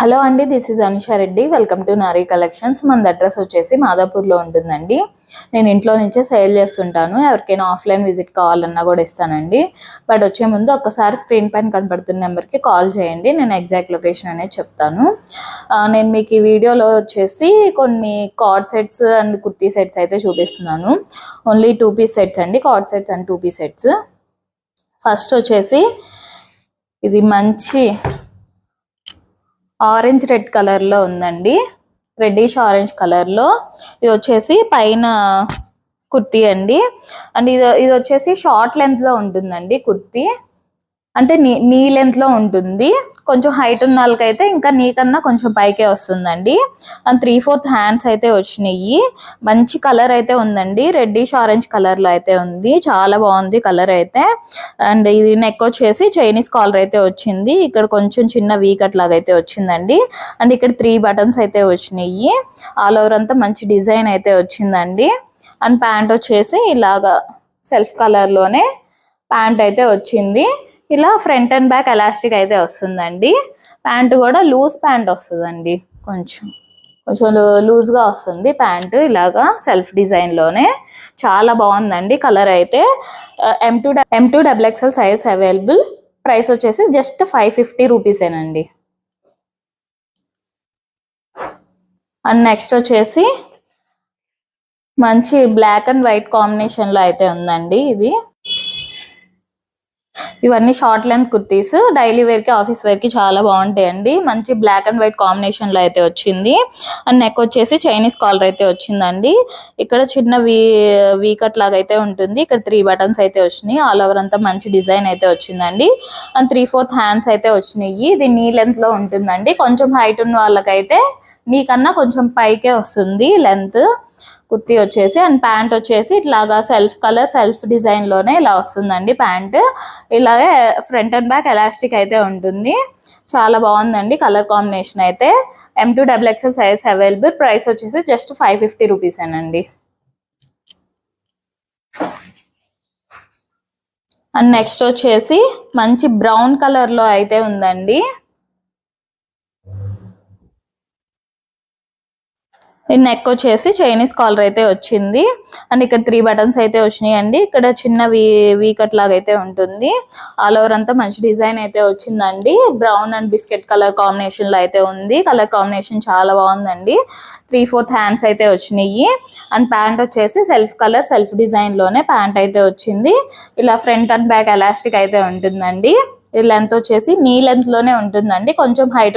Hello అండి, this is Anusha Reddy. Welcome to Nari collections. మన address వచ్చేసి మాదాపూర్లో ఉంటుందండి. నేను ఇంట్లో నుంచే సేల్ చేస్తుంటాను. ఎవరికైనా ఆఫ్లైన్ విజిట్ కావాలన్నా కూడా ఇస్తానండి. బట్ వచ్చే ముందు ఒక్కసారి స్క్రీన్ పైన కనబడుతున్న నెంబర్కి కాల్ చేయండి. నేను ఎగ్జాక్ట్ లొకేషన్ అనేది చెప్తాను. నేను మీకు ఈ వీడియోలో వచ్చేసి కొన్ని card sets and kurti sets అయితే చూపిస్తున్నాను. ఓన్లీ 2 పీస్ సెట్స్ అండి, card sets and 2 piece sets. First వచ్చేసి ఇది మంచి ఆరెంజ్ రెడ్ కలర్లో ఉందండి, రెడ్డిష్ ఆరెంజ్ కలర్లో. ఇది వచ్చేసి పైన కుర్తీ అండి. అండ్ ఇది వచ్చేసి షార్ట్ లెంత్లో ఉంటుందండి కుర్తీ, అంటే నీ లెంత్లో ఉంటుంది. కొంచెం హైట్ ఉన్న వాళ్ళకైతే ఇంకా నీకన్నా కొంచెం పైకే వస్తుందండి. అండ్ 3/4 హ్యాండ్స్ అయితే వచ్చినాయి. మంచి కలర్ అయితే ఉందండి, రెడ్డిష్ ఆరెంజ్ కలర్లో అయితే ఉంది. చాలా బాగుంది కలర్ అయితే. అండ్ ఇది నెక్ వచ్చేసి చైనీస్ కాలర్ అయితే వచ్చింది. ఇక్కడ కొంచెం చిన్న వీ కట్ లాగా అయితే వచ్చిందండి. అండ్ ఇక్కడ 3 బటన్స్ అయితే వచ్చినాయి. ఆల్ ఓవర్ అంతా మంచి డిజైన్ అయితే వచ్చిందండి. అండ్ ప్యాంట్ వచ్చేసి ఇలాగా సెల్ఫ్ కలర్లోనే ప్యాంట్ అయితే వచ్చింది. ఇలా ఫ్రంట్ అండ్ బ్యాక్ ఎలాస్టిక్ అయితే వస్తుందండి. ప్యాంట్ కూడా లూజ్ ప్యాంట్ వస్తుందండి, కొంచెం లూజ్గా వస్తుంది ప్యాంట్. ఇలాగా సెల్ఫ్ డిజైన్లోనే చాలా బాగుందండి కలర్ అయితే. M2 XXL size available. Price వచ్చేసి జస్ట్ 550 రూపీసేనండి. అండ్ నెక్స్ట్ వచ్చేసి మంచి బ్లాక్ అండ్ వైట్ కాంబినేషన్లో అయితే ఉందండి. ఇవన్నీ షార్ట్ లెంత్ కుర్తీస్, డైలీ వేర్కి ఆఫీస్ వేర్కి చాలా బాగుంటాయండి. మంచి బ్లాక్ అండ్ వైట్ కాంబినేషన్లో అయితే వచ్చింది. అండ్ నెక్ వచ్చేసి చైనీస్ కాలర్ అయితే వచ్చిందండి. ఇక్కడ చిన్న వీ కట్ లాగా అయితే ఉంటుంది. ఇక్కడ 3 బటన్స్ అయితే వచ్చినాయి. ఆల్ ఓవర్ అంతా మంచి డిజైన్ అయితే వచ్చిందండి. అండ్ 3/4 హ్యాండ్స్ అయితే వచ్చినాయి. ఇది నీ లెంత్లో ఉంటుందండి. కొంచెం హైట్ ఉన్న వాళ్ళకైతే నీకన్నా కొంచెం పైకే వస్తుంది లెంత్ కుర్తీ వచ్చేసి. అండ్ ప్యాంట్ వచ్చేసి ఇట్లాగా సెల్ఫ్ కలర్ సెల్ఫ్ డిజైన్లోనే ఇలా వస్తుందండి ప్యాంట్. ఇలాగే ఫ్రంట్ అండ్ బ్యాక్ ఎలాస్టిక్ అయితే ఉంటుంది. చాలా బాగుందండి కలర్ కాంబినేషన్ అయితే. M2 XXL size available. Price వచ్చేసి జస్ట్ 550 రూపీసేనండి. అండ్ నెక్స్ట్ వచ్చేసి మంచి బ్రౌన్ కలర్లో అయితే ఉందండి. నెక్ వచ్చేసి చైనీస్ కాలర్ అయితే వచ్చింది. అండ్ ఇక్కడ 3 బటన్స్ అయితే వచ్చినాయండి. ఇక్కడ చిన్న వీ కట్ లాగా అయితే ఉంటుంది. ఆల్ ఓవర్ అంతా మంచి డిజైన్ అయితే వచ్చిందండి. బ్రౌన్ అండ్ బిస్కెట్ కలర్ కాంబినేషన్లో అయితే ఉంది. కలర్ కాంబినేషన్ చాలా బాగుందండి. 3/4 హ్యాండ్స్ అయితే వచ్చినాయి. అండ్ ప్యాంట్ వచ్చేసి సెల్ఫ్ కలర్ సెల్ఫ్ డిజైన్లోనే ప్యాంట్ అయితే వచ్చింది. ఇలా ఫ్రంట్ అండ్ బ్యాక్ ఎలాస్టిక్ అయితే ఉంటుందండి. లెంత్ వచ్చేసి నీ లెంత్లోనే ఉంటుందండి. కొంచెం హైట్